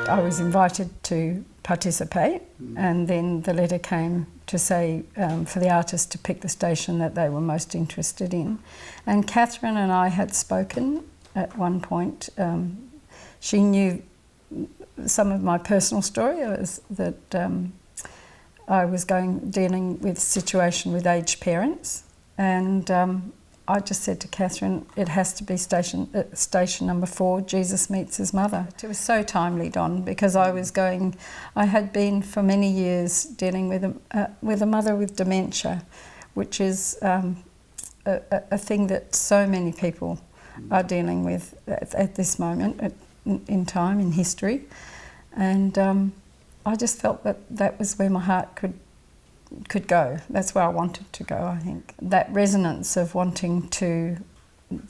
I was invited to participate, and then the letter came to say for the artist to pick the station that they were most interested in. And Catherine and I had spoken at one point. She knew some of my personal story, I was dealing with a situation with aged parents, and I just said to Catherine, it has to be station number 4, Jesus Meets His Mother. It was so timely, Don, because I had been for many years dealing with a mother with dementia, which is a thing that so many people are dealing with at this moment in time, in history. And I just felt that was where my heart could go. That's where I wanted to go, I think. That resonance of wanting to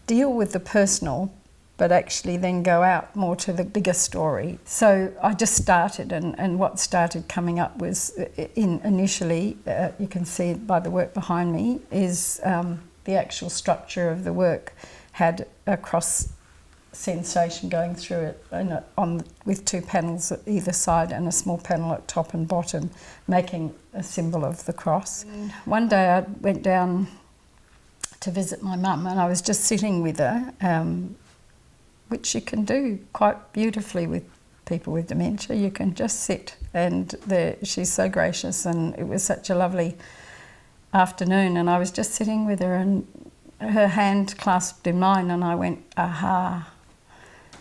deal with the personal, but actually then go out more to the bigger story. So I just started, and what started coming up was, initially, you can see it by the work behind me, is the actual structure of the work had a cross sensation going through it with 2 panels at either side and a small panel at top and bottom, making a symbol of the cross. One day I went down to visit my mum, and I was just sitting with her, which you can do quite beautifully with people with dementia. You can just sit, and she's so gracious, and it was such a lovely afternoon, and I was just sitting with her, and her hand clasped in mine, and I went, aha.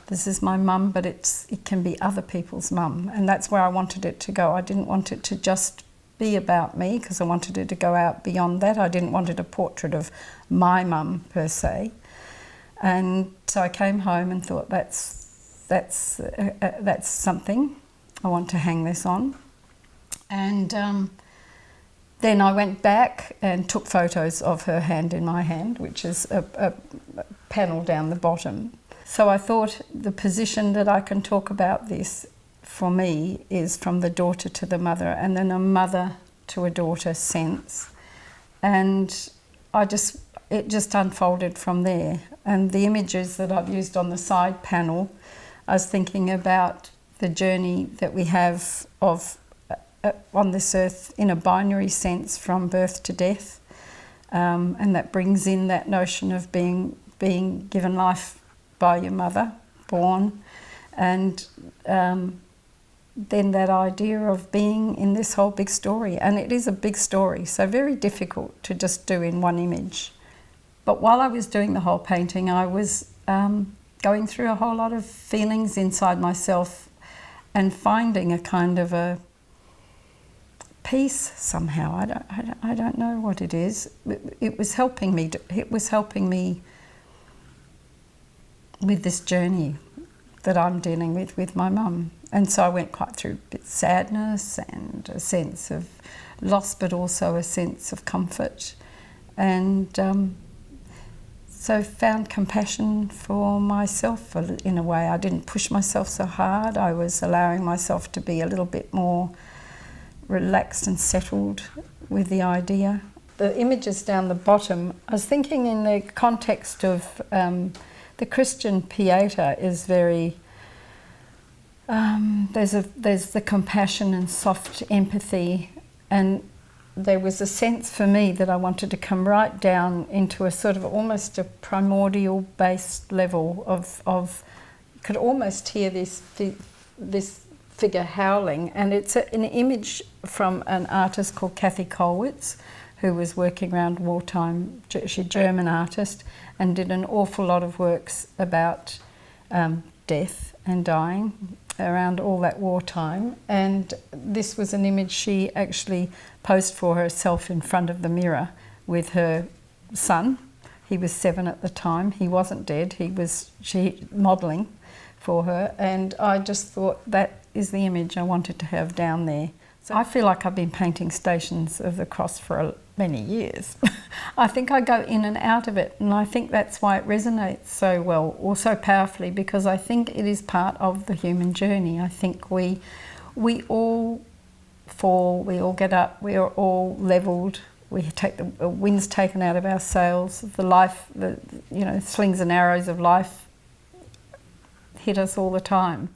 This is my mum, but it can be other people's mum, and that's where I wanted it to go. I didn't want it to just be about me, because I wanted it to go out beyond that. I didn't want it a portrait of my mum per se. And so I came home and thought, that's something I want to hang this on. And then I went back and took photos of her hand in my hand, which is a panel down the bottom. So I thought the position that I can talk about this for me is from the daughter to the mother, and then a mother to a daughter sense. And it just unfolded from there. And the images that I've used on the side panel, I was thinking about the journey that we have on this earth in a binary sense, from birth to death. And that brings in that notion of being given life by your mother, born, and then that idea of being in this whole big story. And it is a big story, so very difficult to just do in one image. But while I was doing the whole painting, I was going through a whole lot of feelings inside myself and finding a kind of a peace somehow. I don't know what it is. It was helping me. It was helping me with this journey that I'm dealing with my mum. And so I went quite through a bit of sadness and a sense of loss, but also a sense of comfort. And so found compassion for myself in a way. I didn't push myself so hard. I was allowing myself to be a little bit more relaxed and settled with the idea. The images down the bottom, I was thinking in the context of the Christian Pieta is very, there's the compassion and soft empathy, and there was a sense for me that I wanted to come right down into a sort of almost a primordial based level of you could almost hear this figure howling, and it's an image from an artist called Kathy Kollwitz, who was working around wartime. She's a German artist and did an awful lot of works about death and dying around all that wartime. And this was an image she actually posed for herself in front of the mirror with her son. He was 7 at the time. He wasn't dead. She modelling for her. And I just thought that is the image I wanted to have down there. So I feel like I've been painting stations of the cross for many years. I think I go in and out of it, and I think that's why it resonates so well or so powerfully, because I think it is part of the human journey. I think we all fall, we all get up, we are all levelled, we take the wind's taken out of our sails, the slings and arrows of life hit us all the time.